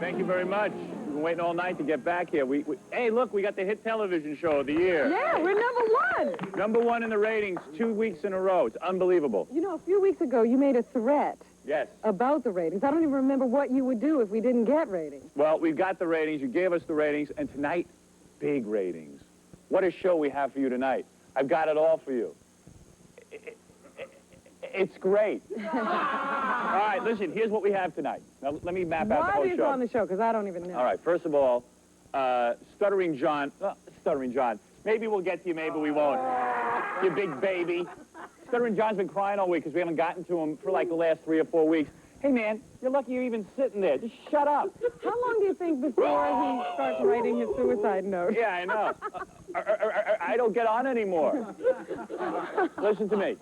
Thank you very much. We've been waiting all night to get back here. Hey, look, we got the hit television show of the year. Yeah, we're #1. #1 in the ratings 2 weeks in a row. It's unbelievable. You know, a few weeks ago, you made a threat. Yes. About the ratings. I don't even remember what you would do if we didn't get ratings. Well, we've got the ratings. You gave us the ratings. And tonight, big ratings. What a show we have for you tonight. I've got it all for you. It's great. All right, listen, here's what we have tonight. Now, let me map out the whole show. Why is on the show? Because I don't even know. All right, first of all, Stuttering John. Stuttering John. Maybe we'll get to you, maybe we won't. You big baby. Stuttering John's been crying all week because we haven't gotten to him for like the last 3 or 4 weeks. Hey, man, you're lucky you're even sitting there. Just shut up. How long do you think before he starts writing his suicide note? Yeah, I know. I don't get on anymore. Listen to me.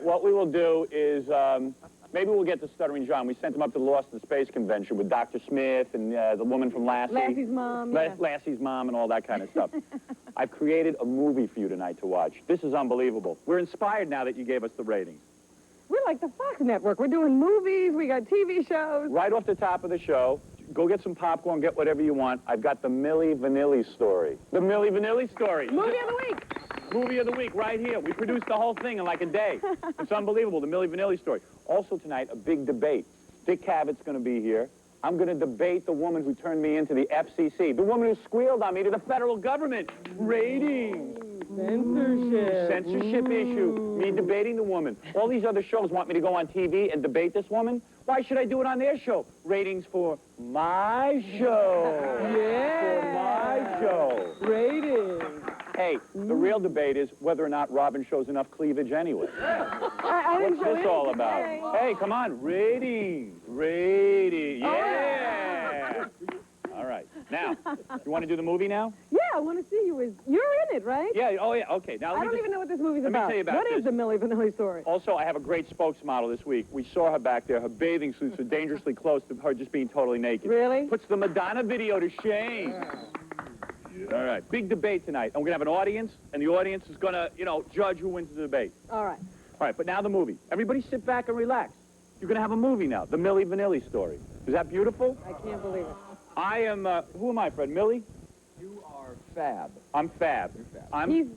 What we will do is, maybe we'll get to Stuttering John. We sent him up to the Lost in Space convention with Dr. Smith and the woman from Lassie. Lassie's mom. Yeah. Lassie's mom and all that kind of stuff. I've created a movie for you tonight to watch. This is unbelievable. We're inspired now that you gave us the ratings. We're like the Fox Network. We're doing movies. We got TV shows. Right off the top of the show, go get some popcorn, get whatever you want. I've got the Milli Vanilli story. The Milli Vanilli story. Movie of the week. Movie of the week, right here. We produced the whole thing in like a day. It's unbelievable, the Milli Vanilli story. Also tonight, a big debate. Dick Cavett's going to be here. I'm going to debate the woman who turned me into the FCC, the woman who squealed on me to the federal government. Ratings. Censorship. Censorship issue. Me debating the woman. All these other shows want me to go on TV and debate this woman. Why should I do it on their show? Ratings for my show. Yeah. For my show. Ratings. Hey, the real debate is whether or not Robin shows enough cleavage anyway. What's this all about? Hey, come on. Ratings. Ratings. Yeah. All right. Now, you want to do the movie now? Yeah, I want to see you. You're in it, right? Yeah. Oh, yeah. Okay. Now, I don't even know what this movie's about. Let me tell you about What is the Milli Vanilli story? Also, I have a great spokesmodel this week. We saw her back there. Her bathing suits are dangerously close to her just being totally naked. Really? Puts the Madonna video to shame. All right, big debate tonight. And we're going to have an audience, and the audience is going to, judge who wins the debate. All right. All right, but now the movie. Everybody sit back and relax. You're going to have a movie now, the Milli Vanilli story. Is that beautiful? I can't believe it. I am, who am I, Fred? Millie? You are Fab. I'm Fab. He's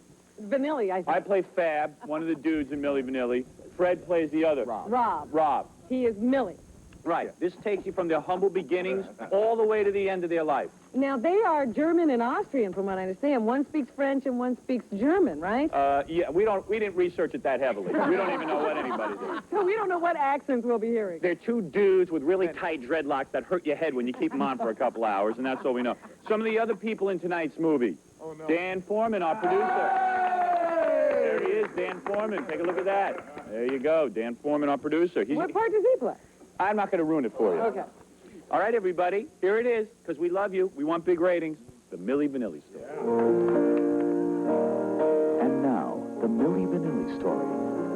Vanilli, I think. I play Fab, one of the dudes in Milli Vanilli. Fred plays the other. Rob. He is Millie. Right. This takes you from their humble beginnings all the way to the end of their life. Now, they are German and Austrian, from what I understand. One speaks French and one speaks German, right? Yeah, we didn't research it that heavily. We don't even know what anybody did. So we don't know what accents we'll be hearing. They're two dudes with really tight dreadlocks that hurt your head when you keep them on for a couple hours, and that's all we know. Some of the other people in tonight's movie. Oh, no. Dan Forman, our producer. Hey! There he is, Dan Forman. Take a look at that. There you go, Dan Forman, our producer. What part does he play? I'm not going to ruin it for you. Okay. All right, everybody, here it is, because we love you. We want big ratings. The Milli Vanilli story. And now, the Milli Vanilli story.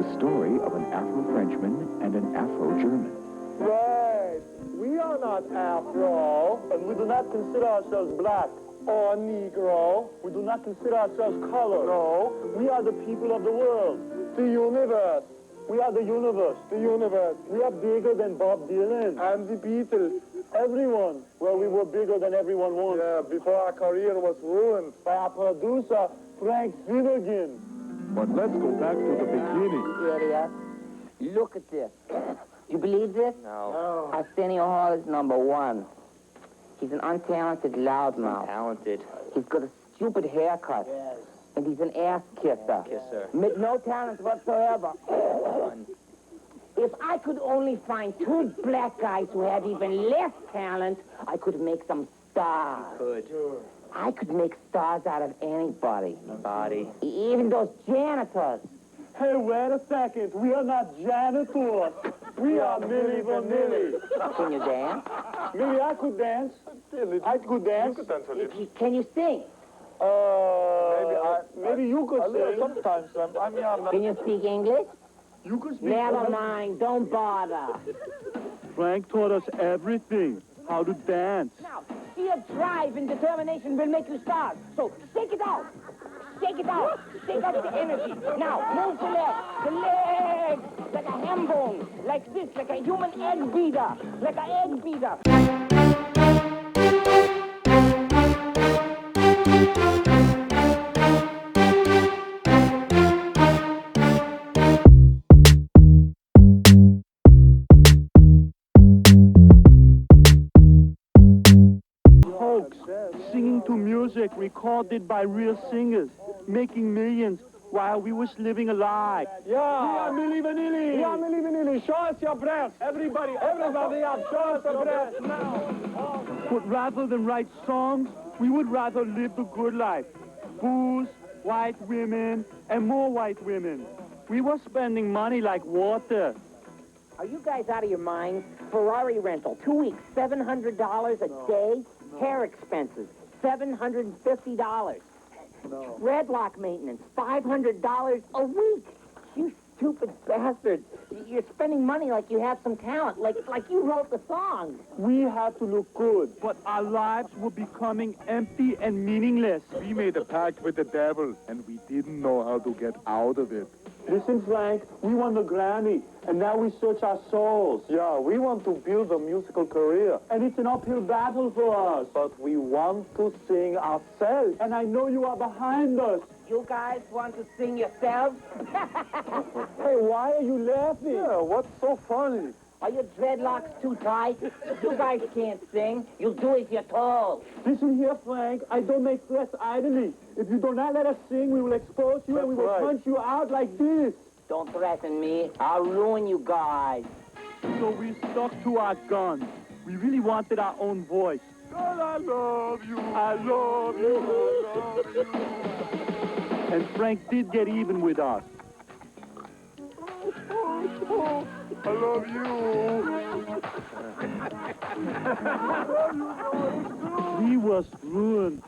The story of an Afro-Frenchman and an Afro-German. Right. We are not Afro, and we do not consider ourselves black or Negro. We do not consider ourselves colored. No. We are the people of the world, the universe. We are the universe. The universe. We are bigger than Bob Dylan. And the Beatles. Everyone. Well, we were bigger than everyone once. Yeah, before our career was ruined by our producer, Frank Finnegan. But let's go back to the beginning. Idiot. Look at this. You believe this? No. Arsenio Hall is #1. He's an untalented loudmouth. Untalented. He's got a stupid haircut. Yes. And he's an ass kisser. Kisser. With no talent whatsoever. If I could only find 2 black guys who had even less talent, I could make some stars. Good. I could make stars out of anybody. Body. Even those janitors. Hey, wait a second. We are not janitors. We are Milli Vanilli. Can you dance? Maybe I could dance. I could dance. You could dance a little. Can you sing? Maybe you could sing. Sometimes. Can you speak English? You can speak. Never mind, don't bother. Frank taught us everything. How to dance. Now, sheer drive and determination will make you start. So, shake it out. Shake it out. Shake out the energy. Now, move the legs. The legs. Like a ham bone. Like this. Like a human egg beater. Like an egg beater. Singing to music recorded by real singers, making millions while we was living a lie. Yeah, we are Milli Vanilli. We are Milli Vanilli. Show us your breath. Everybody up. Show us your breath now. But rather than write songs, we would rather live the good life. Booze, white women, and more white women. We were spending money like water. Are you guys out of your minds? Ferrari rental, 2 weeks, $700 a day. Hair expenses, $750. Dreadlock maintenance, $500 a week. You stupid bastards. You're spending money like you have some talent, like you wrote the song. We have to look good, but our lives were becoming empty and meaningless. We made a pact with the devil, and we didn't know how to get out of it. Listen, Frank, we won the Grammy, and now we search our souls. Yeah, we want to build a musical career. And it's an uphill battle for us. But we want to sing ourselves. And I know you are behind us. You guys want to sing yourselves? Hey, why are you laughing? Yeah, what's so funny? Are your dreadlocks too tight? You guys can't sing. You'll do as you're told. Listen here, Frank, I don't make threats idly. If you do not let us sing, we will expose you and we will punch you out like this. Don't threaten me. I'll ruin you guys. So we stuck to our guns. We really wanted our own voice. God, I love you. I love you. I love you. And Frank did get even with us. I love you. He was ruined.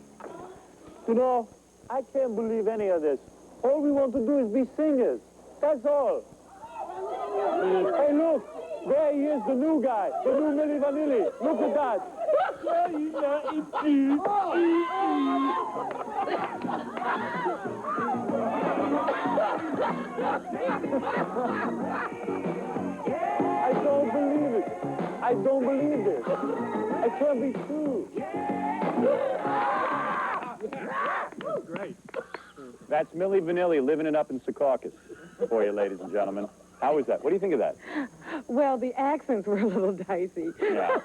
You know, I can't believe any of this. All we want to do is be singers. That's all. Hey, look. There he is, the new guy. The new Milli Vanilli. Look at that. I don't believe it. I don't believe this. It can't be true. Great. That's Milli Vanilli living it up in Secaucus for you, ladies and gentlemen. How was that? What do you think of that? Well, the accents were a little dicey. Yeah.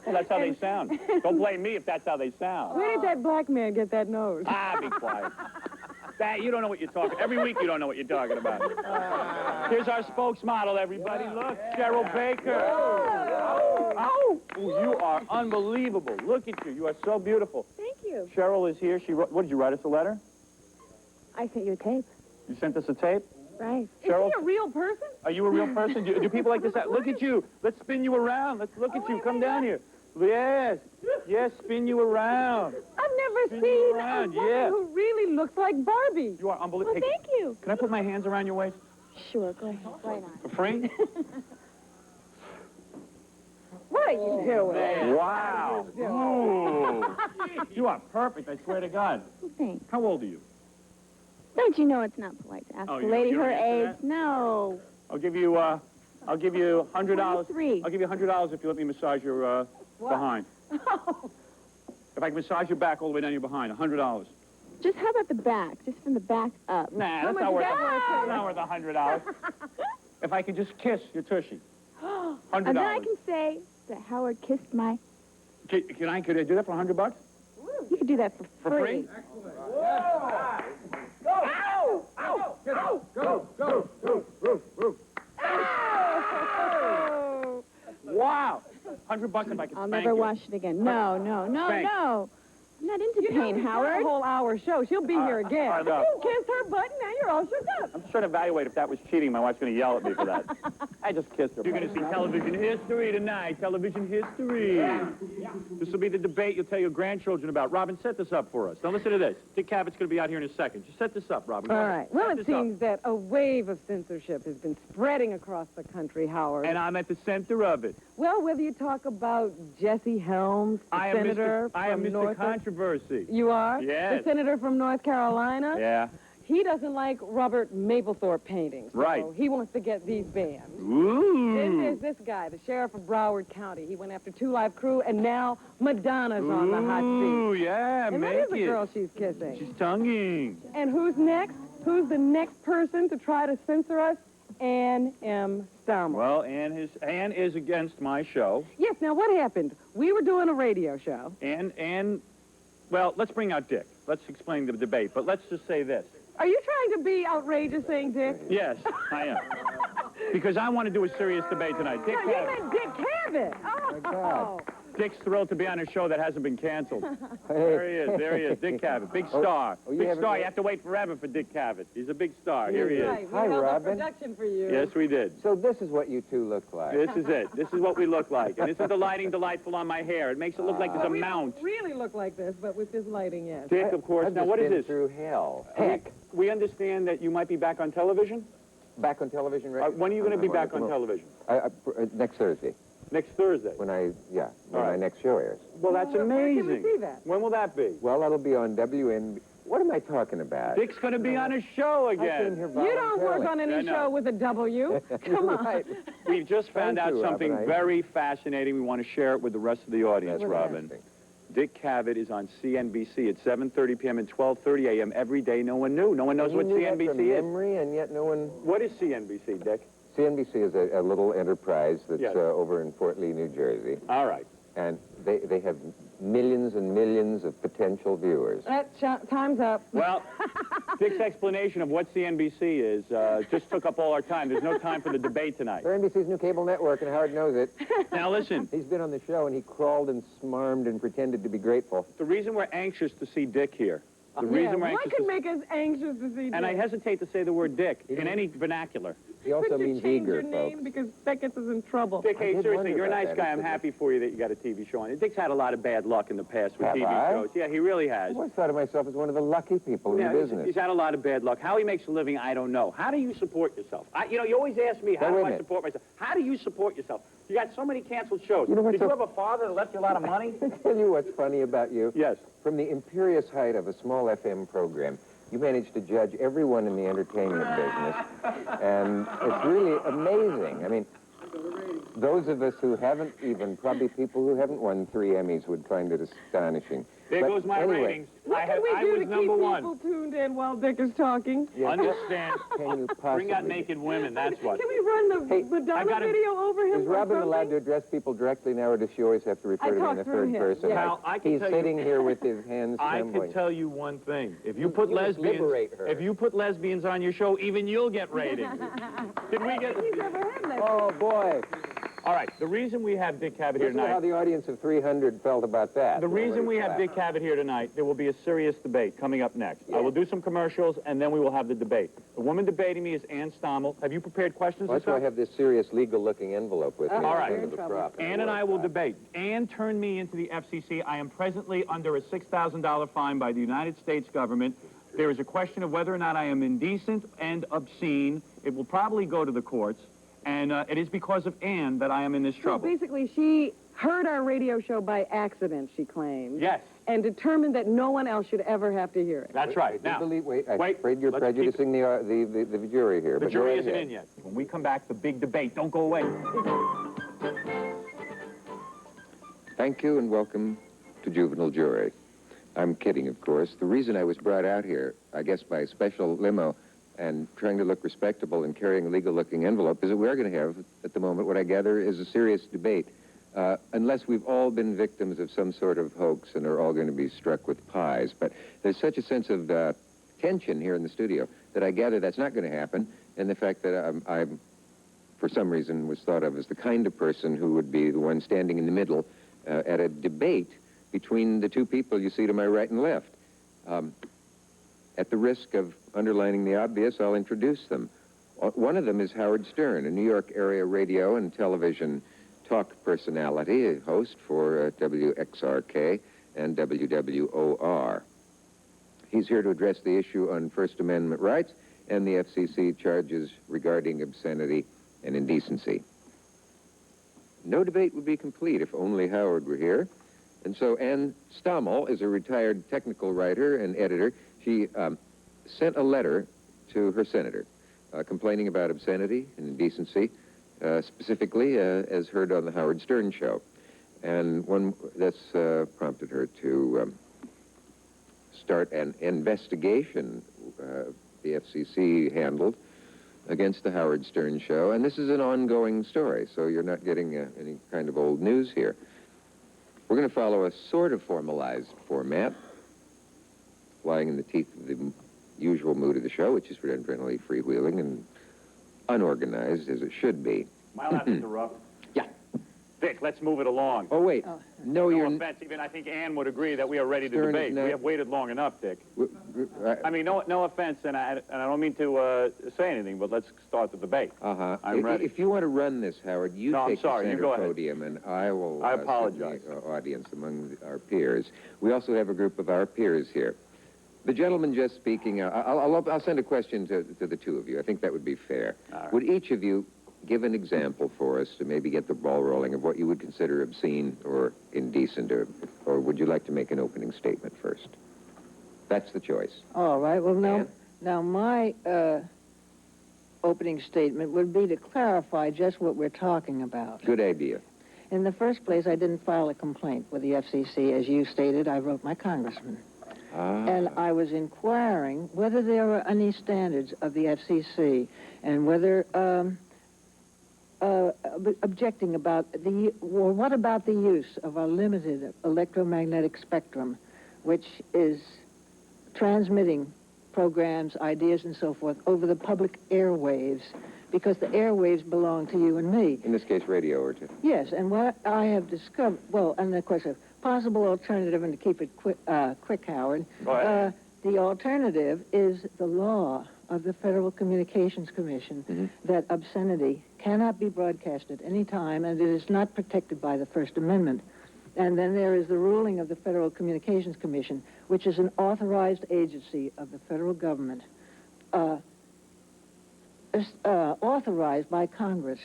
Well, that's how they sound. Don't blame me if that's how they sound. Where did that black man get that nose? Ah, be quiet. That, you don't know what you're talking. Every week you don't know what you're talking about. Here's our spokesmodel, everybody. Look, Cheryl Baker. Oh, you are unbelievable. Look at you. You are so beautiful. Thank you. Cheryl is here. She wrote, what did you write us a letter? I sent you a tape. You sent us a tape? Right. Cheryl, Is he a real person? are you a real person? Do people like this? Look at you. Let's spin you around. Let's look at you. Come down here. Yes. Yes, spin you around. I've never Spin seen you a around, woman yeah. who really looks like Barbie. You are unbelievable. Well, thank you. Can I put my hands around your waist? Sure, go ahead. Why not? For free? What are you doing? Wow. Ooh. You are perfect, I swear to God. Thanks. How old are you? Don't you know it's not polite to ask Oh, a you lady don't her answer age? that? No. I'll give you $100. 23. I'll give you $100 if you let me massage your behind. If I can massage your back all the way down your behind, $100. Just how about the back? Just from the back up. Nah, that's much not is worth that that's not worth $100. If I could just kiss your tushy, $100. And then I can say that Howard kissed my... Could I do that for $100? You could do that for For free. free? Wow. $100 if I could I'll spank never you. watch it again. No, no, no, Spank. no. I'm not into pain, It's not Howard. a whole hour show. She'll be here again. I know. You kissed her butt and now you're all shook up. I'm just trying to evaluate if that was cheating. My wife's going to yell at me for that. I just kissed her. You're going to see television history tonight. Television history. This will be the debate you'll tell your grandchildren about. Robin, set this up for us. Now listen to this. Dick Cavett's going to be out here in a second. Just set this up, Robin. All right. Well, Set it this up. seems that a wave of censorship has been spreading across the country, Howard. And I'm at the center of it. Well, whether you talk about Jesse Helms, the I am senator Mr. from North... Controversy. You are? Yes. The senator from North Carolina? Yeah. He doesn't like Robert Mapplethorpe paintings. So Right. he wants to get these banned. Ooh. Then there's this guy, the sheriff of Broward County. He went after Two Live Crew, and now Madonna's on the hot Ooh, seat. yeah, And make that is the it. girl she's kissing. She's tonguing. And who's next? Who's the next person to try to censor us? Ann M. Stammer. Well, Ann is against my show. Yes, now what happened? We were doing a radio show. Well, let's bring out Dick. Let's explain the debate, but let's just say this. Are you trying to be outrageous saying Dick? Yes, I am. Because I want to do a serious debate tonight. Dick No, you Cavett. meant Dick Cavett. Oh. Dick's thrilled to be on a show that hasn't been canceled. There he is, Dick Cavett, big star. Big star, you have to wait forever for Dick Cavett. He's a big star, here he is. Right, we Hi, held a Robin. production for you. Yes, we did. So this is what you two look like. This is it. This is what we look like. And this is the lighting delightful on my hair. It makes it look like there's a We mount. don't really look like this, but with this lighting, yes. Dick, of course. I've Now, just what is been this? through hell. Heck. We understand that you might be back on television? Back on television, right? When are you going to be back on television? Next Thursday. Next Thursday. When my right. next show airs. Well, that's Where amazing. can we see that? When will that be? Well, that'll be on WN. What am I talking about? Dick's going to be on a show I came again. here You don't work voluntarily. on any Yeah, no. show with a W. Come on. Right. We've just found Thank out you, something Robin. very fascinating. We want to share it with the rest of the audience, That's Robin. interesting. Dick Cavett is on CNBC at 7:30 p.m. and 12:30 a.m. every day. No one knew. No one knows You what knew that from CNBC is. memory, and yet no one... What is CNBC, Dick? CNBC is a little enterprise that's Yes. over in Fort Lee, New Jersey. All right. And they have millions and millions of potential viewers. Time's up. Well, Dick's explanation of what CNBC is just took up all our time. There's no time for the debate tonight. They're NBC's new cable network, and Howard knows it. Now, listen. He's been on the show, and he crawled and smarmed and pretended to be grateful. The reason we're anxious to see Dick here, the Yeah, reason we're what anxious could to make us anxious to see and I Dick? hesitate to say the word Dick in any vernacular. He also Could you means change eager, your name? folks. Because that gets us in trouble. Dick, I hey, did seriously, wonder you're a about nice that. guy. I'm happy for you that you got a TV show on. Dick's had a lot of bad luck in the past with Have TV I? shows. Yeah, he really has. I always thought of myself as one of the lucky people in Yeah, the he's business. had a lot of bad luck. How he makes a living, I don't know. How do you support yourself? You always ask me, how Now, wait do a I minute. support myself? How do you support yourself? You got so many canceled shows. You know what's Did you so- have a father that left you a lot of money? I'll tell you what's funny about you. Yes. From the imperious height of a small FM program, you managed to judge everyone in the entertainment business, and it's really amazing. I mean, those of us who haven't even, probably people who haven't won 3 Emmys would find it astonishing. There But goes my anyway, ratings. What can we I do was to keep number people one. tuned in while Dick is talking? Yes, Understand. Can you possibly... Bring out naked women, that's what. Can we run the Hey, Madonna I gotta- video over him? Is or Robin allowed something? to address people directly now, or does she always have to refer I to me talk in the through third him, person? yeah. Now, I can He's tell you- sitting here with his hands I trembling. can tell you one thing. If you put You must lesbians, liberate her. if you put lesbians on your show, even you'll get ratings. Did we get? He's never had that. Oh, boy. All right. The reason we have Dick Cavett here Listen to how tonight. the audience of 300 felt about that. The reason we have Already Dick Cavett here tonight, there will be a serious debate coming up next. I will do some commercials, and then we will have the debate. The woman debating me is Ann Stommel. Have you prepared questions? Well, or that's why I something? have this serious legal-looking envelope with me. All right. Under the prop. Ann and I will debate. Ann turned me into the FCC. I am presently under a $6,000 fine by the United States government. There is a question of whether or not I am indecent and obscene. It will probably go to the courts, and it is because of Ann that I am in this So trouble. basically, she heard our radio show by accident, she claims. Yes, And determined that no one else should ever have to hear it. that's right. I Now, do believe, I'm wait, afraid you're let's keep prejudicing the jury here. the but go jury right isn't ahead. in yet. When we come back, the big debate. Don't go away. Thank you and welcome to Juvenile Jury. I'm kidding, of course. The reason I was brought out here, I guess by a special limo and trying to look respectable and carrying a legal-looking envelope, is that we are going to have, at the moment, what I gather is a serious debate. Unless we've all been victims of some sort of hoax and are all going to be struck with pies. But there's such a sense of tension here in the studio that I gather that's not going to happen. And the fact that I'm, for some reason, was thought of as the kind of person who would be the one standing in the middle at a debate between the two people you see to my right and left. At the risk of underlining the obvious, I'll introduce them. One of them is Howard Stern, a New York area radio and television talk personality, a host for WXRK and WWOR. He's here to address the issue on First Amendment rights and the FCC charges regarding obscenity and indecency. No debate would be complete if only Howard were here. And so Ann Stommel is a retired technical writer and editor. She sent a letter to her senator complaining about obscenity and indecency, specifically as heard on the Howard Stern show. And that's prompted her to start an investigation the FCC handled against the Howard Stern show. And this is an ongoing story, so you're not getting any kind of old news here. We're going to follow a sort of formalized format, flying in the teeth of the usual mood of the show, which is generally freewheeling and unorganized, as it should be. Am I allowed to interrupt? Yeah. Vic, let's move it along. Oh, wait. No, No you're... offense, even I think Ann would agree that we are ready to Stern, debate. no. We have waited long enough, Dick. I mean, no offense, and I don't mean to say anything, but let's start the debate. Uh-huh. I'm ready. If you want to run this, Howard, you No, I'm take sorry. the You center go ahead. podium, and I will... I apologize. set the audience among our peers. We also have a group of our peers here. The gentleman just speaking, I'll send a question to the two of you. I think that would be fair. All right. Would each of you give an example for us to maybe get the ball rolling of what you would consider obscene or indecent, or would you like to make an opening statement first? That's the choice. All right. Well, Ann? now my opening statement would be to clarify just what we're talking about. Good idea. In the first place, I didn't file a complaint with the FCC. As you stated, I wrote my congressman. And I was inquiring whether there were any standards of the FCC and whether objecting about what about the use of a limited electromagnetic spectrum, which is transmitting programs, ideas, and so forth over the public airwaves, because the airwaves belong to you and me. In this case, radio or two. Yes, and what I have discovered, well, and of course, a possible alternative, and to keep it quick, Howard, Go ahead. the alternative is the law of the Federal Communications Commission that obscenity cannot be broadcast at any time, and it is not protected by the First Amendment. And then there is the ruling of the Federal Communications Commission, which is an authorized agency of the federal government, authorized by Congress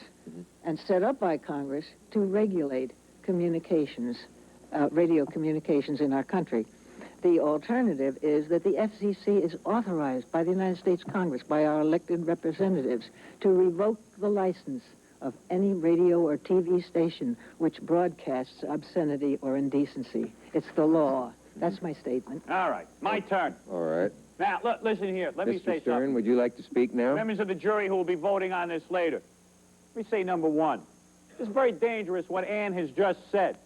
and set up by Congress to regulate communications, radio communications in our country. The alternative is that the FCC is authorized by the United States Congress, by our elected representatives, to revoke the license of any radio or TV station which broadcasts obscenity or indecency. It's the law. That's my statement. All right, my turn. All right. Now, listen here. Let me say Mr. Stern, something. would you like to speak now? Members of the jury who will be voting on this later. Let me say number one. It's very dangerous what Ann has just said.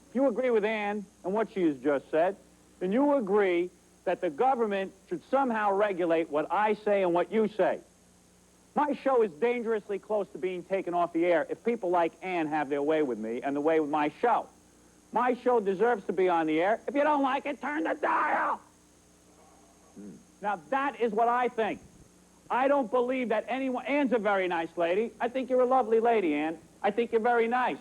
If you agree with Ann and what she has just said, then you agree that the government should somehow regulate what I say and what you say. My show is dangerously close to being taken off the air if people like Ann have their way with me and the way with my show. My show deserves to be on the air. If you don't like it, turn the dial. Now, that is what I think. I don't believe that anyone... Ann's a very nice lady. I think you're a lovely lady, Ann. I think you're very nice.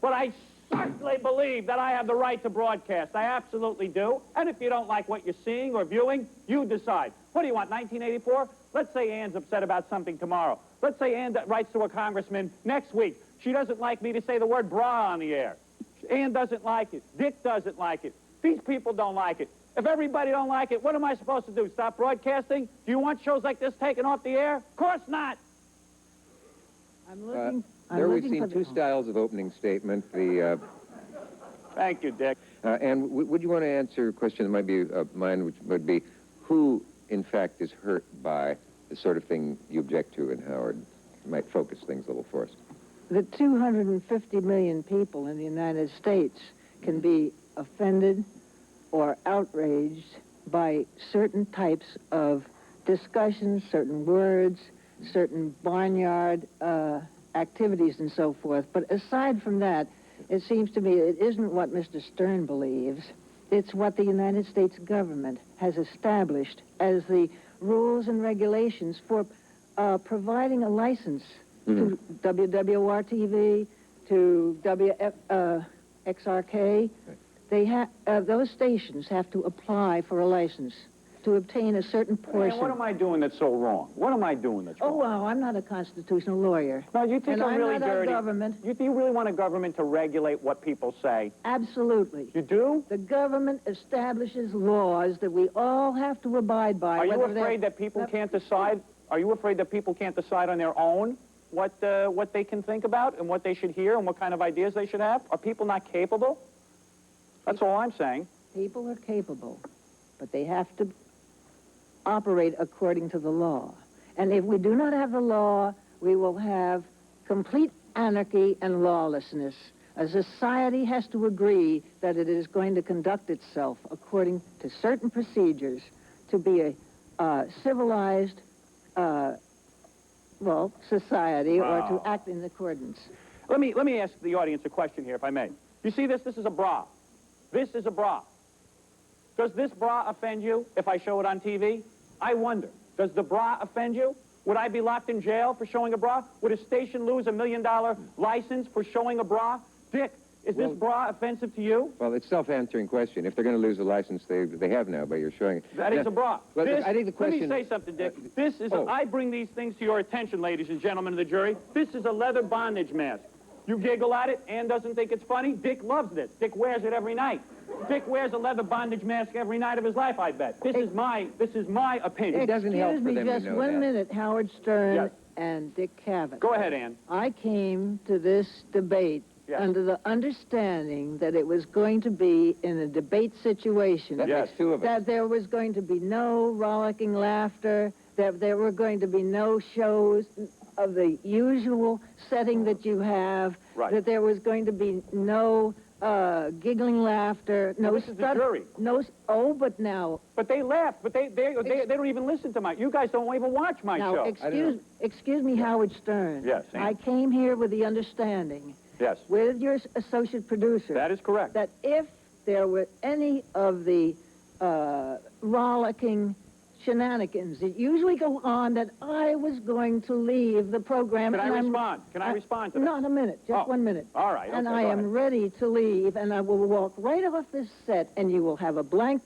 But I certainly believe that I have the right to broadcast. I absolutely do. And if you don't like what you're seeing or viewing, you decide. What do you want, 1984? Let's say Ann's upset about something tomorrow. Let's say Ann writes to a congressman next week. She doesn't like me to say the word bra on the air. Ann doesn't like it. Dick doesn't like it. These people don't like it. If everybody don't like it, what am I supposed to do? Stop broadcasting? Do you want shows like this taken off the air? Of course not. I'm looking... There we've seen two styles of opening statement. Thank you, Dick. And would you want to answer a question that might be mine, which would be, who, in fact, is hurt by the sort of thing you object to in Howard? You might focus things a little for us. The 250 million people in the United States can be offended or outraged by certain types of discussions, certain words, certain barnyard activities and so forth. But aside from that, it seems to me it isn't what Mr. Stern believes. It's what the United States government has established as the rules and regulations for providing a license to WWR-TV, to XRK. They those stations have to apply for a license to obtain a certain portion. Man, what am I doing that's so wrong? What am I doing that's wrong? Oh, well, I'm not a constitutional lawyer. No, you think and I'm really not dirty? Our government. You really want a government to regulate what people say? Absolutely. You do? The government establishes laws that we all have to abide by. Are you afraid that people can't decide? Are you afraid that people can't decide on their own what they can think about and what they should hear and what kind of ideas they should have? Are people not capable? That's all I'm saying. People are capable, but they have to operate according to the law. And if we do not have the law, we will have complete anarchy and lawlessness. A society has to agree that it is going to conduct itself according to certain procedures to be a civilized, society or to act in accordance. Let me ask the audience a question here, if I may. You see this? This is a bra. This is a bra. Does this bra offend you if I show it on TV? I wonder. Does the bra offend you? Would I be locked in jail for showing a bra? Would a station lose $1 million license for showing a bra? Dick, is this bra offensive to you? Well, it's a self-answering question. If they're going to lose a license, they have now by your showing it. That is a bra. Well, I think the question... Let me say something, Dick. This is I bring these things to your attention, ladies and gentlemen of the jury. This is a leather bondage mask. You giggle at it. Ann doesn't think it's funny. Dick loves this. Dick wears it every night. Dick wears a leather bondage mask every night of his life, I bet. This is my opinion. It doesn't help for them to know just one minute, Howard Stern Yes. and Dick Cavett. Go ahead, Ann. I came to this debate under the understanding that it was going to be in a debate situation. That makes two of us. That there was going to be no rollicking laughter, that there were going to be no shows of the usual setting that you have, that there was going to be no giggling laughter, no this is the jury. But now... But they laugh, but they don't even listen to you guys don't even watch my show. Excuse me, Howard Stern. Yes, Ann. I came here with the understanding, with your associate producer... That is correct. ...that if there were any of the rollicking shenanigans that usually go on, that I was going to leave the program. Can I respond? Can I respond to that? Not a minute, just 1 minute. All right, okay, and I am ready to leave, and I will walk right off this set, and you will have a blank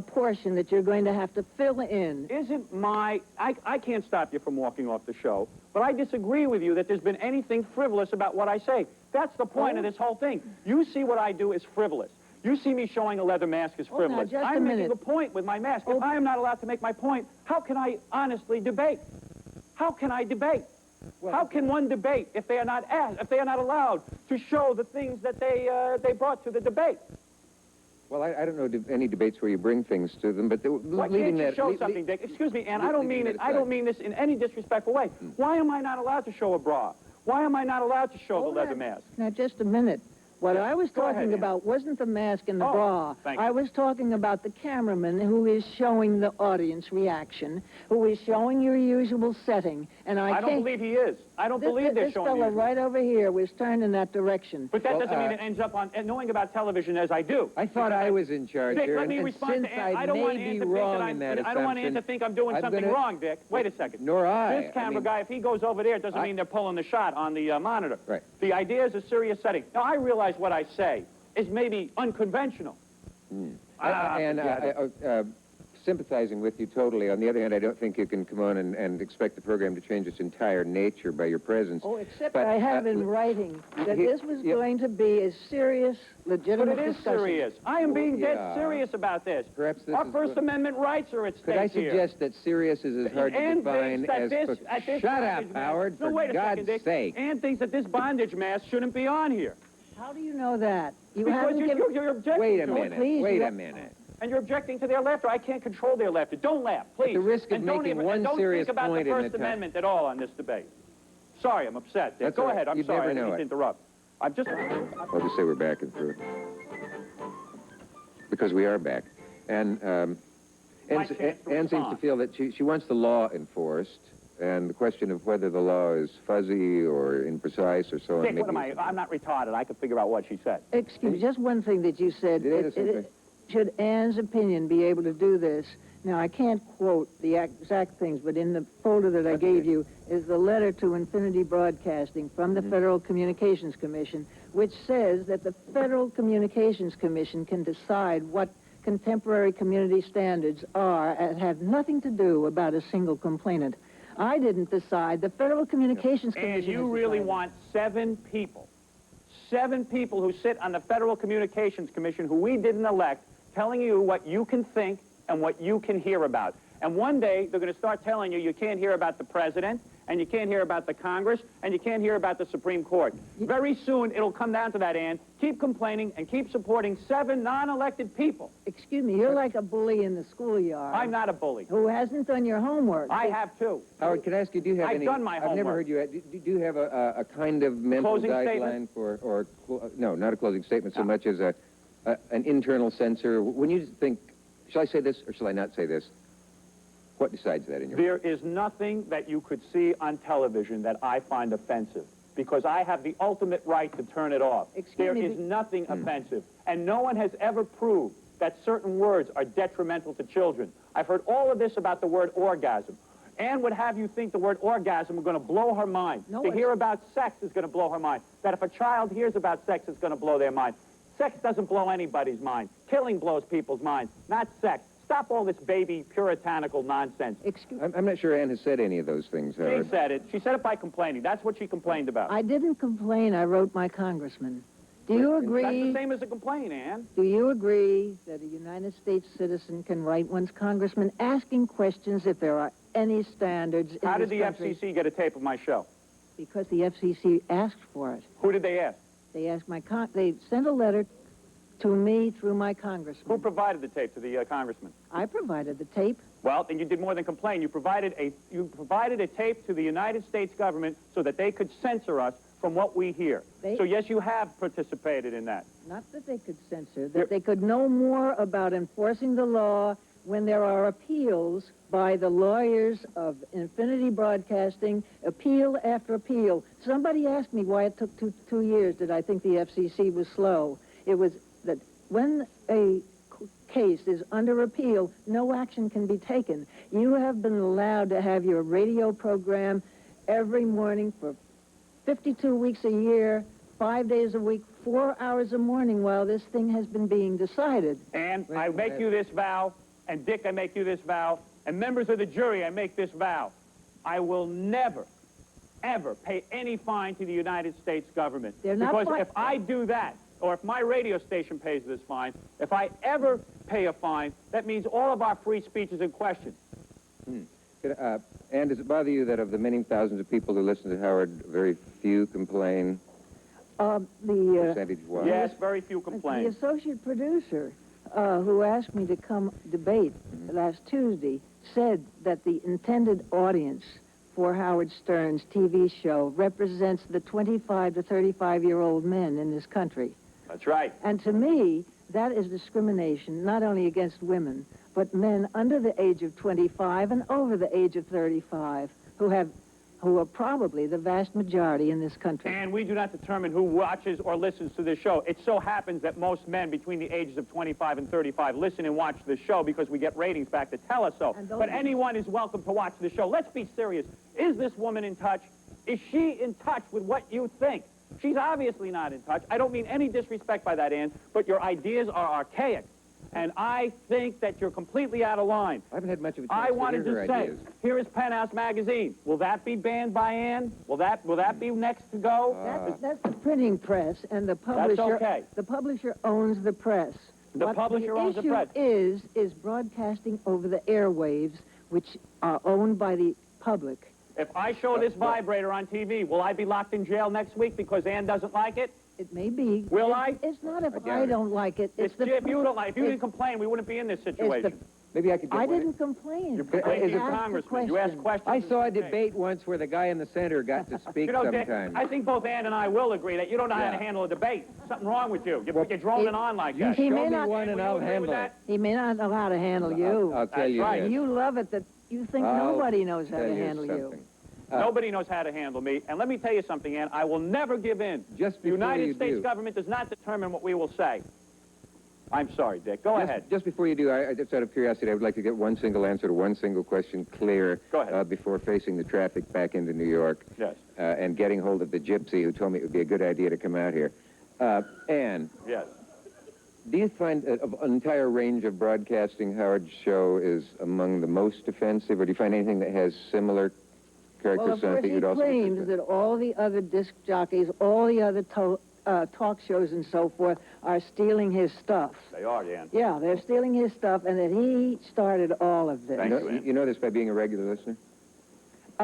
portion that you're going to have to fill in. Isn't I can't stop you from walking off the show, but I disagree with you that there's been anything frivolous about what I say. That's the point of this whole thing. You see what I do as frivolous. You see me showing a leather mask as frivolous. Now, I'm making a point with my mask. If I am not allowed to make my point, how can I honestly debate? How can I debate? How can one debate if they are not asked, if they are not allowed to show the things that they brought to the debate? Well, I don't know any debates where you bring things to them, but why can't you show something, Dick? Excuse me, Ann, I don't mean it. I don't mean this in any disrespectful way. Why am I not allowed to show a bra? Why am I not allowed to show the leather mask? Now, just a minute. What I was talking about wasn't the mask and the bra. I was talking about the cameraman who is showing the audience reaction, who is showing your usual setting. And I don't believe he is. I don't believe they're showing this fella right over here was turned in that direction. But that doesn't mean it ends up on knowing about television as I do. I thought I was in charge here, let me respond to Ann. I don't want Ann to think that I don't want Ann to think I'm doing something wrong, Dick. Wait a second. Nor I. This camera guy, if he goes over there, it doesn't mean they're pulling the shot on the monitor. Right. The idea is a serious setting. Now, I realize what I say is maybe unconventional. Sympathizing with you totally. On the other hand, I don't think you can come on and expect the program to change its entire nature by your presence. Oh, except I have in writing that this was going to be a serious, legitimate discussion. But it is discussion. serious. I am being dead serious about this. Perhaps this Our First Amendment rights are at stake Could I suggest that serious is as hard to define as... Shut up, Howard, for God's sake. Ann thinks that this bondage mask shouldn't be on here. How do you know that? Because you're objecting Wait a to minute. it. Wait a minute. And you're objecting to their laughter. I can't control their laughter. Don't laugh, please. At the risk of making one serious point don't think about the First Amendment at all on this debate. Sorry, I'm upset. Go ahead. I'm sorry. I didn't mean to interrupt. I'll just say we're back and through. Because we are back. And Ann seems to feel that she wants the law enforced. And the question of whether the law is fuzzy or imprecise or so on. Dick, what am I? I'm not retarded. I could figure out what she said. Excuse me, just one thing that you said. Did I say something? should Anne's opinion be able to do this, now I can't quote the exact things, but in the folder that I gave you is the letter to Infinity Broadcasting from the Federal Communications Commission, which says that the Federal Communications Commission can decide what contemporary community standards are and have nothing to do about a single complainant. I didn't decide. The Federal Communications Commission And you has really decided. want seven people who sit on the Federal Communications Commission who we didn't elect, telling you what you can think and what you can hear about. And one day, they're going to start telling you can't hear about the president, and you can't hear about the Congress, and you can't hear about the Supreme Court. Very soon, it'll come down to that, Ann. Keep complaining and keep supporting 7 non-elected people. Excuse me, you're like a bully in the schoolyard. I'm not a bully. Who hasn't done your homework. I have, too. Howard, can I ask you, do you have I've any... done my I've never homework. heard you... Do you have a kind of mental Closing guideline statement? for... no, not a closing statement so much as an internal censor. When you think, shall I say this or shall I not say this? What decides that in your There is nothing that you could see on television that I find offensive, because I have the ultimate right to turn it off. There is nothing offensive, and no one has ever proved that certain words are detrimental to children. I've heard all of this about the word orgasm. Anne would have you think the word orgasm is going to blow her mind. To hear about sex is going to blow her mind. That if a child hears about sex, it's going to blow their mind. Sex doesn't blow anybody's mind. Killing blows people's minds, not sex. Stop all this baby puritanical nonsense. I'm not sure Anne has said any of those things, Howard. She said it. She said it by complaining. That's what she complained about. I didn't complain. I wrote my congressman. Do you agree? That's the same as a complaint, Ann. Do you agree that a United States citizen can write one's congressman asking questions if there are any standards in How did this the country? FCC get a tape of my show? Because the FCC asked for it. Who did they ask? They asked they sent a letter to me through my congressman. Who provided the tape to the congressman? I provided the tape. Well, then you did more than complain. You provided a tape to the United States government so that they could censor us from what we hear. So yes, you have participated in that. Not that they could censor, that they could know more about enforcing the law when there are appeals by the lawyers of Infinity Broadcasting, appeal after appeal. Somebody asked me why it took two years. Did I think the FCC was slow? It was that when a case is under appeal, no action can be taken. You have been allowed to have your radio program every morning for 52 weeks a year, 5 days a week, 4 hours a morning while this thing has been being decided. And I make you this vow, and Dick, I make you this vow, and members of the jury, I make this vow. I will never, ever pay any fine to the United States government. Because if I do that, or if my radio station pays this fine, if I ever pay a fine, that means all of our free speech is in question. Anne, does it bother you that of the many thousands of people who listen to Howard, very few complain? Percentage-wise? Yes, very few complain. The associate producer who asked me to come debate last Tuesday said that the intended audience for Howard Stern's TV show represents the 25 to 35-year-old men in this country. That's right. And to me, that is discrimination, not only against women, but men under the age of 25 and over the age of 35 who are probably the vast majority in this country. And we do not determine who watches or listens to this show. It so happens that most men between the ages of 25 and 35 listen and watch this show because we get ratings back to tell us so. But anyone is welcome to watch the show. Let's be serious. Is this woman in touch? Is she in touch with what you think? She's obviously not in touch. I don't mean any disrespect by that, Ann, but your ideas are archaic. And I think that you're completely out of line. I haven't had much of a chance I to wanted hear her to say, ideas. here is Penthouse Magazine. Will that be banned by Ann? Will that be next to go? That's the printing press, and the publisher. That's okay. The publisher owns the press. The publisher owns the press. The issue is broadcasting over the airwaves, which are owned by the public. If I show this vibrator on TV, will I be locked in jail next week because Ann doesn't like it? It may be. Will I? It's not if I don't like it. If you don't like it, if you didn't complain, we wouldn't be in this situation. Maybe I could get I one. didn't complain. You're complaining to I asked the Congressman. You ask question. questions. I saw a debate once where the guy in the center got to speak You know, Dick, sometimes. I think both Ann and I will agree that you don't know how to handle a debate. Something wrong with you. You're droning on like that. He Show may me not- one and I'll handle it. He may not know how to handle you. I'll tell you right. this. You love it that you think I'll nobody knows how tell to you handle you. something. Nobody knows how to handle me. And let me tell you something, Ann. I will never give in. Just The before United you States do. government does not determine what we will say. I'm sorry, Dick. Go ahead. Just before you do, I just out of curiosity, I would like to get one single answer to one single question clear. Go ahead. Before facing the traffic back into New York. Yes. And getting hold of the gypsy who told me it would be a good idea to come out here. Ann, Yes. do you find of an entire range of broadcasting, Howard's show is among the most offensive, or do you find anything that has similar Well, characters of on it course, that he you'd also... claims that all the other disc jockeys, all the other talk shows and so forth are stealing his stuff. They are, Dan. Yeah, they're stealing his stuff, and that he started all of this. Thank you, Ann. You know this by being a regular listener?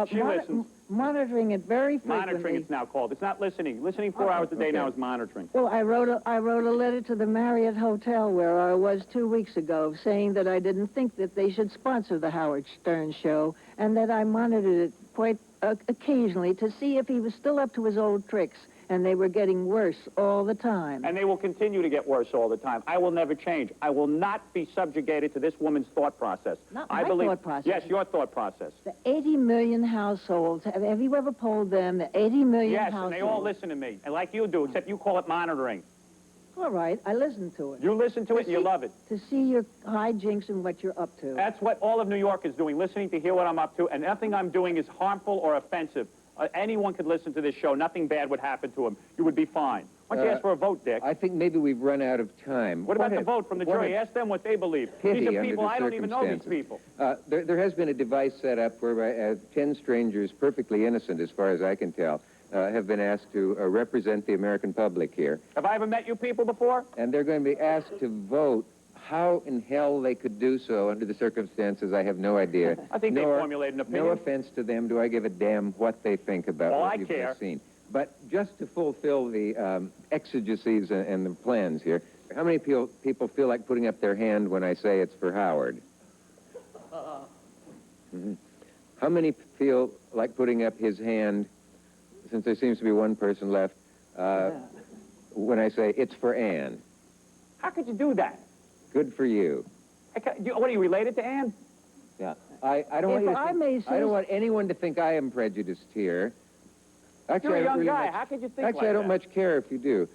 She listens. Monitoring it very frequently. Monitoring, it's now called. It's not listening. Listening 4 hours a day now is monitoring. Well, I wrote a letter to the Marriott Hotel where I was 2 weeks ago saying that I didn't think that they should sponsor the Howard Stern show and that I monitored it quite occasionally to see if he was still up to his old tricks, and they were getting worse all the time. And they will continue to get worse all the time. I will never change. I will not be subjugated to this woman's thought process. Not I my believe, thought process. Yes, your thought process. The 80 million households, have you ever polled them? The 80 million Yes, households. and they all listen to me. And like you do, except you call it monitoring. All right, I listen to it. You listen to it and you love it. To see your hijinks and what you're up to. That's what all of New York is doing, listening to hear what I'm up to, and nothing I'm doing is harmful or offensive. Anyone could listen to this show. Nothing bad would happen to him. You would be fine. Why don't you ask for a vote, Dick? I think maybe we've run out of time. What about the vote from the jury? Ask them what they believe. These are people, I don't even know these people. There has been a device set up where 10 strangers, perfectly innocent as far as I can tell, have been asked to represent the American public here. Have I ever met you people before? And they're going to be asked to vote. How in hell they could do so under the circumstances, I have no idea. I think they formulated an opinion. No offense to them. Do I give a damn what they think about what you've just seen? But just to fulfill the exigencies and the plans here, how many people feel like putting up their hand when I say it's for Howard? How many feel like putting up his hand, since there seems to be one person left, when I say it's for Ann? How could you do that? Good for you. What, are you related to Ann? Yeah. I don't want anyone to think I am prejudiced here. Actually, You're a young guy. How could you think Actually, like I don't that? much care if you do.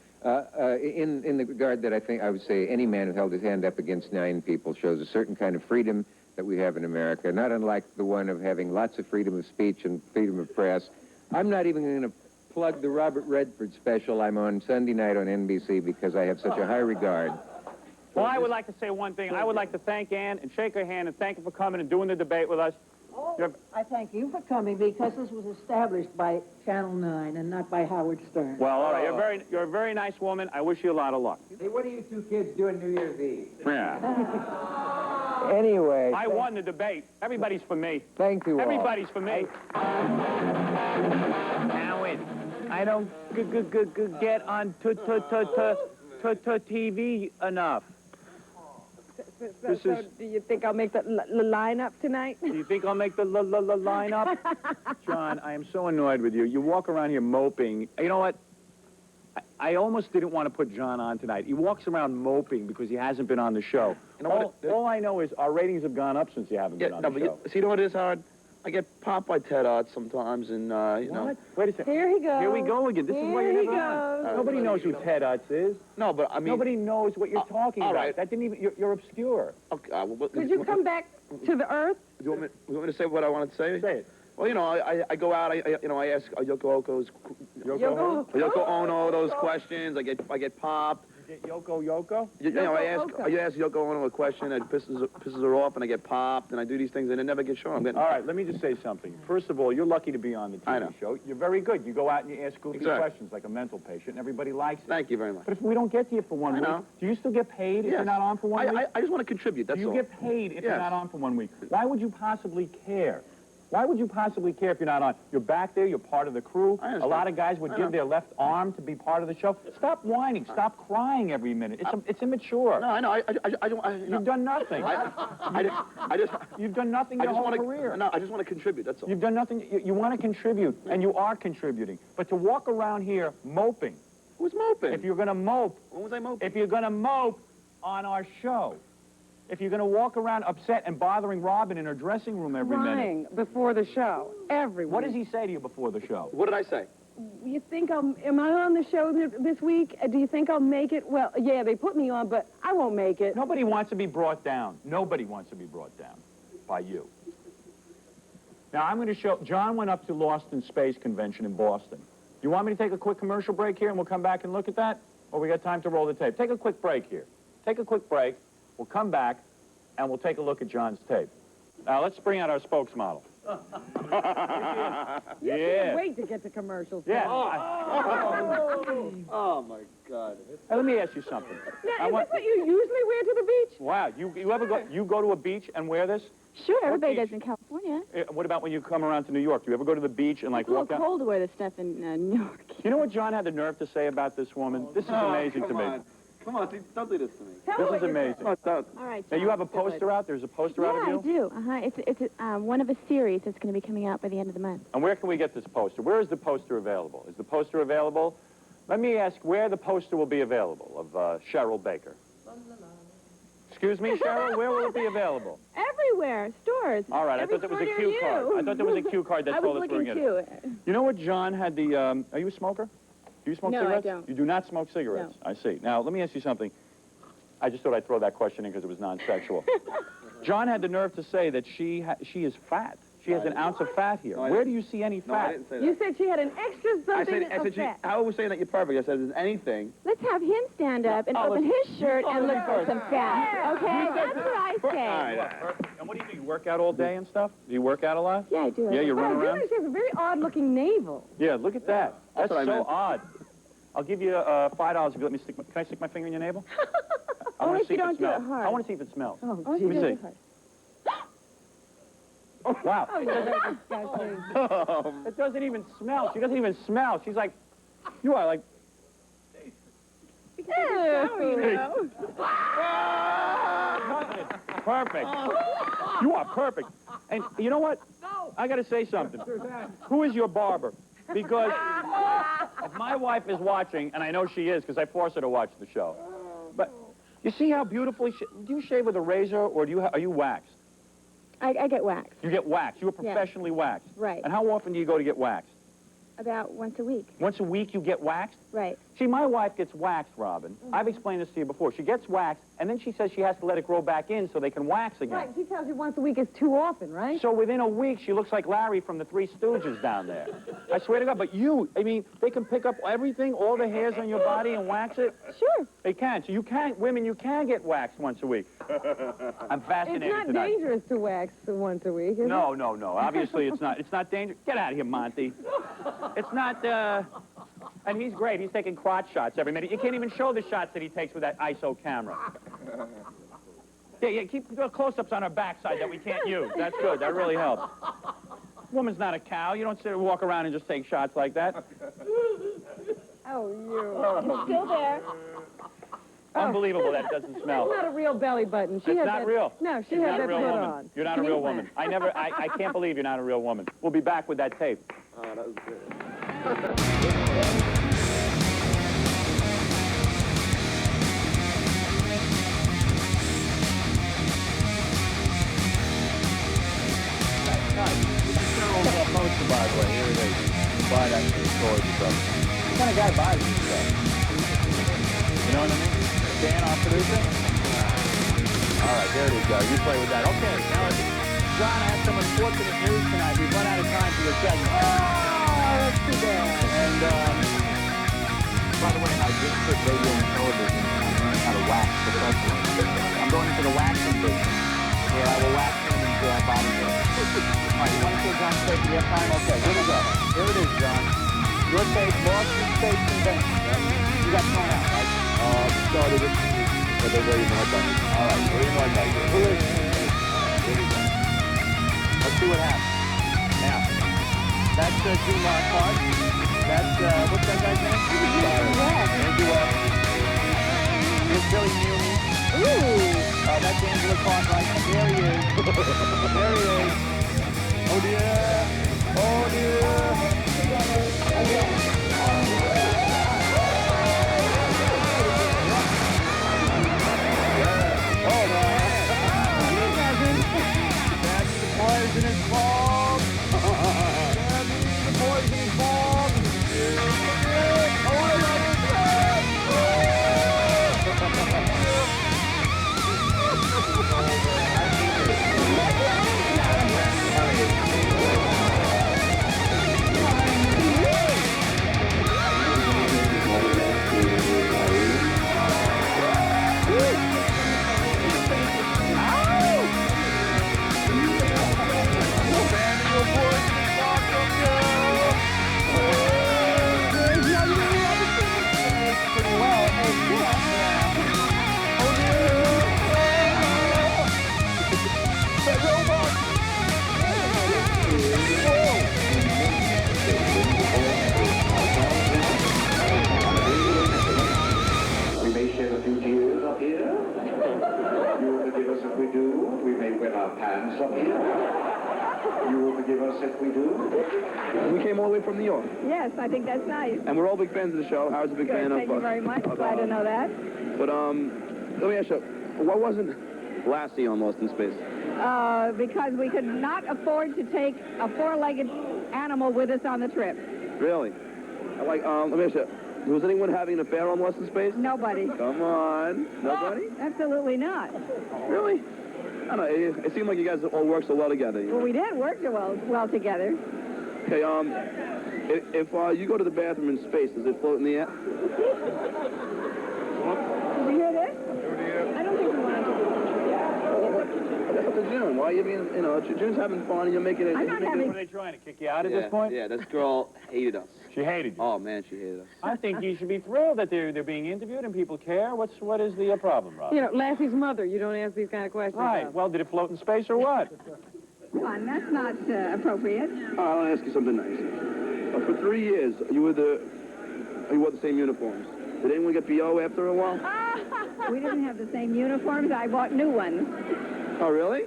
In the regard that I would say any man who held his hand up against 9 people shows a certain kind of freedom that we have in America, not unlike the one of having lots of freedom of speech and freedom of press. I'm not even going to plug the Robert Redford special I'm on Sunday night on NBC because I have such a high regard. Well, I would like to say one thing. I would like to thank Ann and shake her hand and thank her for coming and doing the debate with us. Oh, I thank you for coming because this was established by Channel 9 and not by Howard Stern. Well, all right. You're a very nice woman. I wish you a lot of luck. Hey, what are you 2 kids doing New Year's Eve? Yeah. Anyway. I won the debate. Everybody's for me. Thank you all. Everybody's for me. Howard, I don't get on TV enough. So do you think I'll make the lineup tonight? Do you think I'll make the lineup? John, I am so annoyed with you. You walk around here moping. You know what? I almost didn't want to put John on tonight. He walks around moping because he hasn't been on the show. You know all I know is our ratings have gone up since you haven't been on the show. See, you know what it is, Howard? I get popped by Ted Art sometimes, and, you know... Wait a second. Here he goes. Here we go again. This is why you're never on. Nobody knows who Ted Utz is. No, but I mean... Nobody knows what you're talking about. right. That didn't even... You're obscure. Okay, Could you come back to the earth? Do you want me to say what I wanted to say? Say it. Well, you know, I go out, I ask Yoko Ono those questions. I get popped. You get Yoko? You know, I ask Yoko Ono a question that pisses her off, and I get popped, and I do these things, and it never gets shown. All right, let me just say something. First of all, you're lucky to be on the I know. TV show. You're very good. You go out and you ask goofy Exactly. questions like a mental patient, and everybody likes it. Thank you very much. But if we don't get to you for 1 week, know. do you still get paid if you're not on for 1 week? I just want to contribute, that's Do you all. get paid if you're Yes. not on for 1 week? Why would you possibly care? Why would you possibly care if you're not on? You're back there. You're part of the crew. I understand. A lot of guys would give their left arm to be part of the show. Stop whining. Stop crying every minute. It's immature. No, I know. You've done nothing. You've done nothing your whole career. No, I just want to contribute, that's all. You've done nothing. You want to contribute, and you are contributing. But to walk around here moping. Who's moping? If you're going to mope. When was I moping? If you're going to mope on our show. if you're going to walk around upset and bothering Robin in her dressing room every minute. Crying before the show, every week. What does he say to you before the show? What did I say? You think am I on the show this week? Do you think I'll make it? Well, yeah, they put me on, but I won't make it. Nobody wants to be brought down. Nobody wants to be brought down by you. Now, I'm going to show... John went up to Lost in Space Convention in Boston. You want me to take a quick commercial break here and we'll come back and look at that? Or we got time to roll the tape? Take a quick break here. Take a quick break. We'll come back and we'll take a look at John's tape. Now, let's bring out our spokesmodel. You can't wait to get to commercials. Yeah. Oh, my God. Hey, let me ask you something. Now, is this what you usually wear to the beach? Wow, you ever go to a beach and wear this? Sure, everybody beach? does in California. What about when you come around to New York? Do you ever go to the beach and like It's a little walk out? cold to wear this stuff in New York. You know what John had the nerve to say about this woman? This is amazing to me. Come on, don't do this to me. This is amazing. Oh, don't. All right, Now John. you have a poster out. There's a poster out of Yeah, you. I do. It's one of a series that's going to be coming out by the end of the month. And where can we get this poster? Where is the poster available? Is the poster available? Let me ask where the poster will be available of Cheryl Baker. Excuse me, Cheryl, where will it be available? Everywhere, stores. All right, I thought that was a cue card. I thought there was a cue card that I told was us where to looking get it. too. You know what John had the, are you a smoker? Do you smoke No, I cigarettes? don't. You do not smoke cigarettes? No. I see. Now, let me ask you something. I just thought I'd throw that question in because it was non-sexual. John had the nerve to say that she is fat. She has an ounce of fat here. Where do you see any fat? No, I didn't say that. You said she had an extra something I said fat. how was saying that you're perfect? I said, is anything? Let's have him stand up and open his shirt and look for some fat. Okay, that's what I say. And what do you do? You work out all day and stuff? Do you work out a lot? Yeah, I do. Yeah, you run Oh, around? goodness, she has a very odd-looking navel. Yeah, look at that. That's what I so meant. odd. I'll give you $5 if you let me stick can I stick my finger in your navel? I Only want to if see you if don't it do it smells. hard. I want to see if it smells. Oh, Only if Let me you don't see. do it hard. Wow. Oh, yeah, that's disgusting. It doesn't even smell. She doesn't even smell. She's like, you are like... Perfect. You are perfect. And you know what? I got to say something. Who is your barber? Because if my wife is watching, and I know she is because I force her to watch the show, but you see how beautifully... do you shave with a razor or are you waxed? I get waxed. You get waxed. You are professionally waxed. Right. And how often do you go to get waxed? About once a week. Once a week you get waxed? Right. See, my wife gets waxed, Robin. I've explained this to you before. She gets waxed, and then she says she has to let it grow back in so they can wax again. Right, she tells you once a week is too often, right? So within a week, she looks like Larry from the Three Stooges down there. I swear to God, but I mean, they can pick up everything, all the hairs on your body and wax it? Sure. They can. So you can get waxed once a week. I'm fascinated It's not tonight. dangerous to wax once a week, is it? No. Obviously, it's not. It's not dangerous. Get out of here, Monty. It's not, and he's great. He's taking crotch shots every minute. You can't even show the shots that he takes with that ISO camera. Yeah, keep close-ups on her backside that we can't use. That's good. That really helps. Woman's not a cow. You don't sit and walk around and just take shots like that. Oh, you. It's still there. Unbelievable that it doesn't smell. It's not a real belly button. She It's had not that, real. No, she You're had not a that real put woman. on. You're not a real woman. I can't believe you're not a real woman. We'll be back with that tape. Oh, that was good. Poster, by the way. Here it is. Buy that in the stores or something. What kind of guy buys this stuff? You know what I mean? Dan, our producer? All right, there it is, guys. You play with that. Okay, now, John, I have some unfortunate news tonight. We've run out of time for your segment. Oh, that's too bad. And, by the way, I just quit radio and television and I learned how to wax professionally. I'm going into the waxing business, where I will wax women's body hair. All right, you want to show John's tape? Do you have time? Okay, here we go. Here it is, John. Your tape, Boston State Convention. You got thrown out, right? Started it, but they're very much on it. All right, where do you know about it? Who is it? Here we go. Let's see what happens. Now, that's June Marquardt. That's, what's that guy's name? Andrew West. Here's Billy Newman. Ooh. That's Angela Cartwright. There he is. There he is. Oh, dear. Oh, dear. if we do. We came all the way from New York. Yes, I think that's nice. And we're all big fans of the show. Howard's a big Good, fan of thank you very much. Glad to know that. But, let me ask you, what wasn't Lassie on Lost in Space? Because we could not afford to take a four-legged animal with us on the trip. Really? Like, let me ask you, was anyone having an affair on Lost in Space? Nobody. Come on. Nobody? Absolutely not. Really? I don't know. It seemed like you guys all work so well together. You know? Well, we did work well together. Okay, if you go to the bathroom in space, does it float in the air? Did you hear this? I don't think we want to. That's up to June. Why are you being, June's having fun and you're making it. I'm not having. Are they trying to kick you out at this point? Yeah, this girl hated us. She hated you. Oh, man, she hated us. I think you should be thrilled that they're being interviewed and people care. What is the problem, Rob? You know, Lassie's mother. You don't ask these kind of questions. Right. Well, did it float in space or what? Come on, that's not appropriate. I want to ask you something nice. For 3 years, you wore the same uniforms. Did anyone get BO after a while? We didn't have the same uniforms. I bought new ones. Oh, really?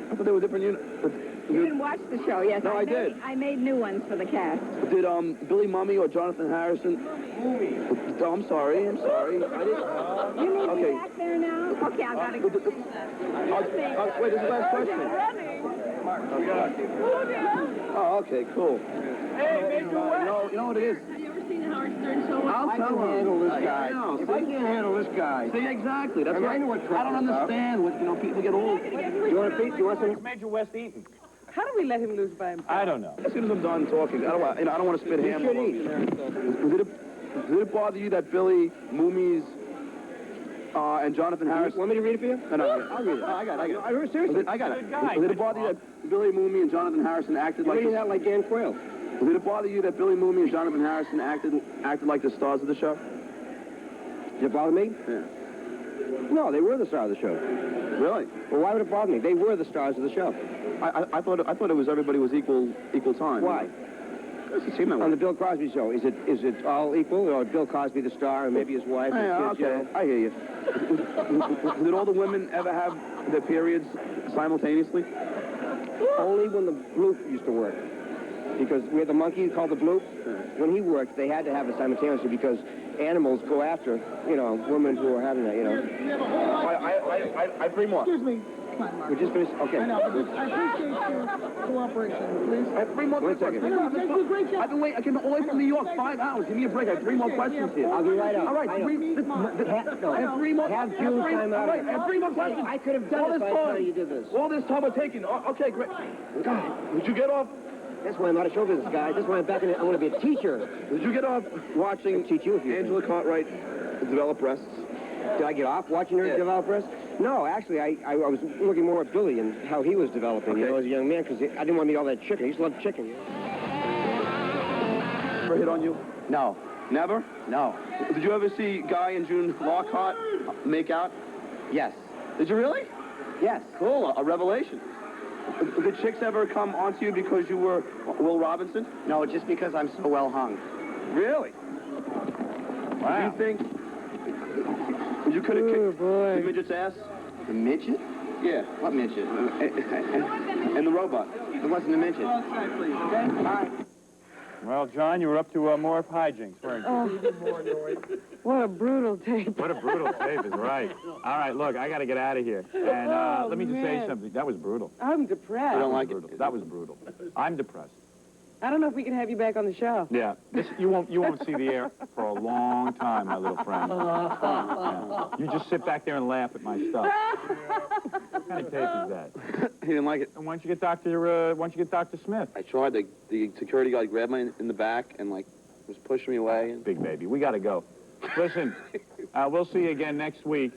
I thought they were different uniforms. You didn't watch the show, yes? No, I did. I made new ones for the cast. Did Billy Mummy or Jonathan Harrison? Oh, I'm sorry. I didn't. You need me back there now? Okay, I've got to go. Wait, this is the last question. Oh, okay, cool. Hey, you know what it is? Have you ever seen Howard Stern show? I'll tell him. handle this guy. If I can't handle this guy. See, exactly. That's right. I don't understand what, people get old. You want a piece? You want some? It's Major West Eaton. How do we let him loose by himself? I don't know. As soon as I'm done talking, I don't want to spit ham. Did it bother you that Billy Moomies and Jonathan Harris? Want me to read it for you? No. I'll read it. I got it. Seriously. I got it. Good guy. Did it bother you that Billy Moomie and Jonathan Harrison acted like? Reading that like Dan Quayle. Did it bother you that Billy Moomie and Jonathan Harrison acted like the stars of the show? Did it bother me? Yeah. No, they were the star of the show. Really? Well, why would it bother me? They were the stars of the show. I thought it was everybody was equal time. Why? It seemed that way. On the Bill Cosby show, is it all equal, or Bill Cosby the star, and maybe his wife and Yeah, kids? okay. I hear you. Did all the women ever have their periods simultaneously? Only when the bloop used to work. Because we had the monkey called the bloop. When he worked, they had to have it simultaneously because animals go after, women who are having that, I bring more. Excuse me. We just finished. Okay. I know, but I appreciate your cooperation, please. I have 3 more Wait a second. questions. Thank you, great job. I've been waiting. I came all the way from New York, 5 hours. Give me a break. I have 3 more questions here. I'll be right out. All right, I know. I have 3 more. Have June time out. All right, I have 3 more questions. I could have done it by the time you did this. All this time I'm taking. Okay, great. God, did you get off? That's why I'm out of show business, guys. That's why I'm back in it. I want to be a teacher. Did you get off watching teach you if you Angela Cartwright develop breasts? Did I get off watching her develop breasts? No, actually, I was looking more at Billy and how he was developing, as a young man, because I didn't want to eat all that chicken. I used to love chicken. Ever hit on you? No. Never? No. Did you ever see Guy and June Lockhart make out? Yes. Did you really? Yes. Cool, a revelation. Did chicks ever come onto you because you were Will Robinson? No, just because I'm so well hung. Really? Wow. Do you think you could have kicked the midget's ass? The midget? Yeah. What midget? And the robot. It wasn't a midget. Well, John, you were up to more hijinks, weren't you? What a brutal tape. What a brutal tape is right. All right, look, I got to get out of here. And let me just say something. That was brutal. I'm depressed. I don't like it. That was brutal. I'm depressed. I don't know if we can have you back on the show. Yeah, you won't see the air for a long time, my little friend. Yeah. You just sit back there and laugh at my stuff. What kind of tape is that? He didn't like it. And why don't you get Dr. Smith? I tried. The security guard grabbed me in the back and was pushing me away. Big baby, we got to go. Listen, we'll see you again next week.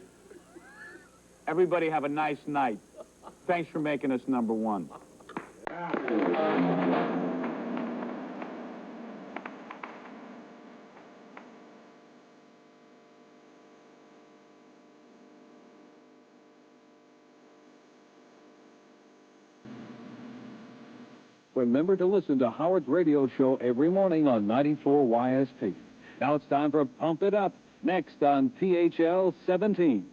Everybody have a nice night. Thanks for making us #1. Remember to listen to Howard's radio show every morning on 94 YSP. Now it's time for Pump It Up, next on PHL 17.